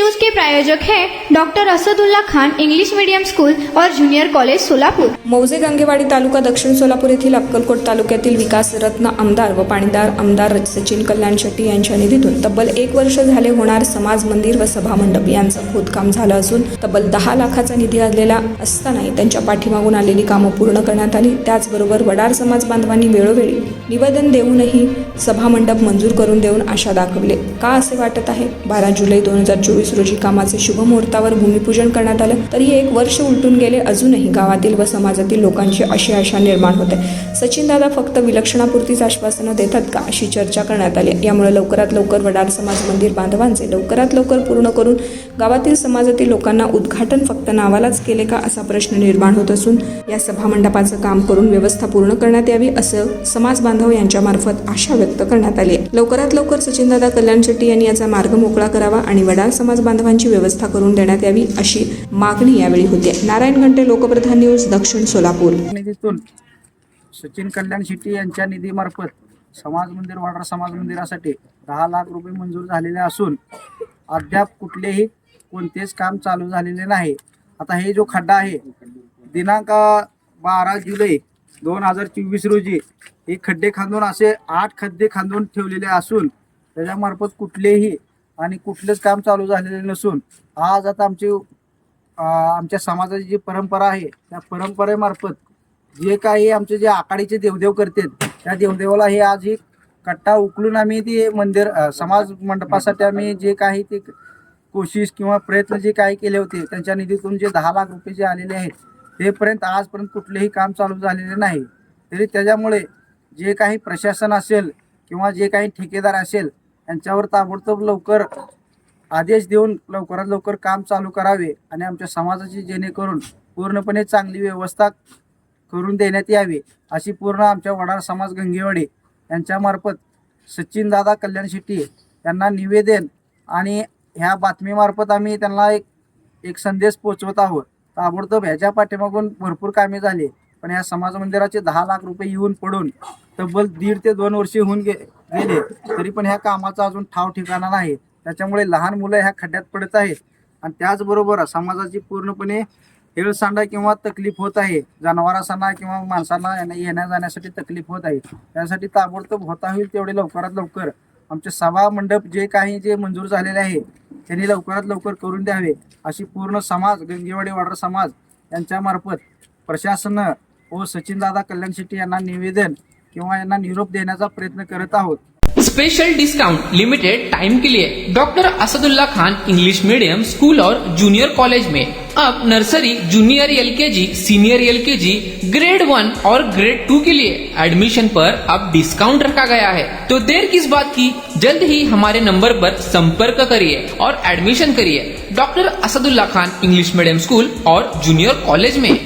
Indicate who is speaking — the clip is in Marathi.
Speaker 1: न्यूज के प्रायोजक हैं doctor Asadullah Khan English medium school और जूनियर कॉलेज सोलापूर।
Speaker 2: मौजे गंगेवाडी तालुका दक्षिण सोलापूर येथील अक्कलकोट तालुक्यातील विकास रत्न आमदार व पाणीदार आमदार सचिन कल्याण शेट्टी यांच्या निधीतून तब्बल 1 वर्ष झाले होणार समाज मंदिर व सभा मंडप यांचं खोदकाम झालं असून तब्बल 10 लाखाचा निधी आलेला असतानाही त्यांच्या पाठीमागून आलेली कामं पूर्ण करण्यात आली। त्याचबरोबर वडार समाज बांधवांनी वेळोवेळी निवेदन देऊनही सभा मंडप मंजूर करून देऊन आशा दाखवले। का असे वाटत आहे? 12 जुलै 2024 रोजी कामाचे शुभ मुहूर्तावर भूमिपूजन करण्यात आलं, तरीही 1 वर्ष उलटून गेले, अजूनही गावातील व समाजातील लोकांची अशी आशा निर्माण होते। सचिन दादा फक्त विलक्षणापुरतीच आश्वासनं देतात का, अशी चर्चा करण्यात आली। यामुळे लवकरात लवकर वडार समाज मंदिर बांधवांचे लवकरात लवकर पूर्ण करून गावातील समाजातील लोकांना उद्घाटन फक्त नावालाच केले का, असा प्रश्न निर्माण होत असून या सभा मंडपाचं काम करून व्यवस्था पूर्ण करण्यात यावी, असं समाज बांधव यांच्या मार्फत आशा व्यक्त करण्यात आली। लवकरात लवकर सचिन दादा कल्याण शेट्टी यांनी याचा मार्ग मोकळा करावा आणि वडार समाज बांधवांची व्यवस्था करून देण्यात यावी, अशी मागणी यावेळी होती। नारायण घंटे, लोकप्रधान न्यूज, दक्षिण सोलापूर।
Speaker 3: निधीतून सचिन कल्याण शेट्टी यांच्या निधीमार्फत समाज मंदिर वडार समाज मंदिरासाठी 10 लाख रुपये मंजूर झालेले असून अद्याप कुठलेही कोणतेच काम चालू झालेले नाही। आता हे जो खड्डा आहे दिनांक 12 जुलै 2024 रोजी हे खड्डे खांदून असे 8 खड्डे खांदून ठेवलेले असून त्याच्यामार्फत कुठलेही आणि कुठलेच काम चालू झालेले नसून आज आता आमच्या समाजाची जी परंपरा आहे त्या परंपरेमार्फत जे काही आमचे जे आखाडीचे देवदेव करतात त्या देवदेवाला हे आज ही कट्टा उकलून आम्ही ते मंदिर समाज मंडपासाठी आम्ही जे काही ते कोशिश किंवा प्रयत्न जे काही केले होते त्यांच्या निधीतून जे 10 लाख रुपये जे आलेले आहेत तेपर्यंत आजपर्यंत कुठलेही काम चालू झालेले नाही। तरी त्याच्यामुळे जे काही प्रशासन असेल किंवा जे काही ठेकेदार असेल यांच्यावर ताबडतोब लवकर आदेश देऊन लवकरात लवकर काम चालू करावे आणि आमच्या समाजाची जेणेकरून पूर्णपणे चांगली व्यवस्था करून देण्यात यावी, अशी पूर्ण आमच्या वडार समाज गंगेवाडी यांच्यामार्फत सचिन दादा कल्याण शेट्टी यांना निवेदन आणि ह्या बातमीमार्फत आम्ही त्यांना एक संदेश पोचवत आहोत। ताबडतोब ह्याच्या पाठीमागून भरपूर कामे झाली, पण ह्या समाज मंदिराचे 10 लाख रुपये येऊन पडून तब्बल 1.5 ते 2 वर्षे होऊन गेले, तरी पण ह्या कामाचा अजून ठाव ठिकाणा नाही। त्याच्यामुळे लहान मुलं ह्या खड्ड्यात पडत आहेत आणि त्याचबरोबर समाजाची पूर्णपणे हेळसांडा किंवा तकलीफ होत आहे, जनावरांना किंवा माणसांना येण्या जाण्यासाठी तकलीफ होत आहे। त्यासाठी ताबडतोब होता होईल तेवढे लवकरात लवकर आमचे सभा मंडप जे मंजूर झालेले आहे त्यांनी लवकरात लवकर करून द्यावे, अशी पूर्ण समाज गंगेवाडी वडार समाज यांच्यामार्फत प्रशासन व सचिन दादा कल्याण शेट्टी यांना निवेदन किंवा यांना निरोप देण्याचा प्रयत्न करत आहोत।
Speaker 4: स्पेशल डिस्काउंट लिमिटेड टाइम के लिए doctor Asadullah Khan English medium school और जूनियर कॉलेज में अब nursery, junior LKG, senior LKG, grade 1 और ग्रेड 2 के लिए एडमिशन पर अब डिस्काउंट रखा गया है। तो देर किस बात की, जल्द ही हमारे नंबर पर संपर्क करिए और एडमिशन करिए doctor Asadullah Khan English medium school और जूनियर कॉलेज में।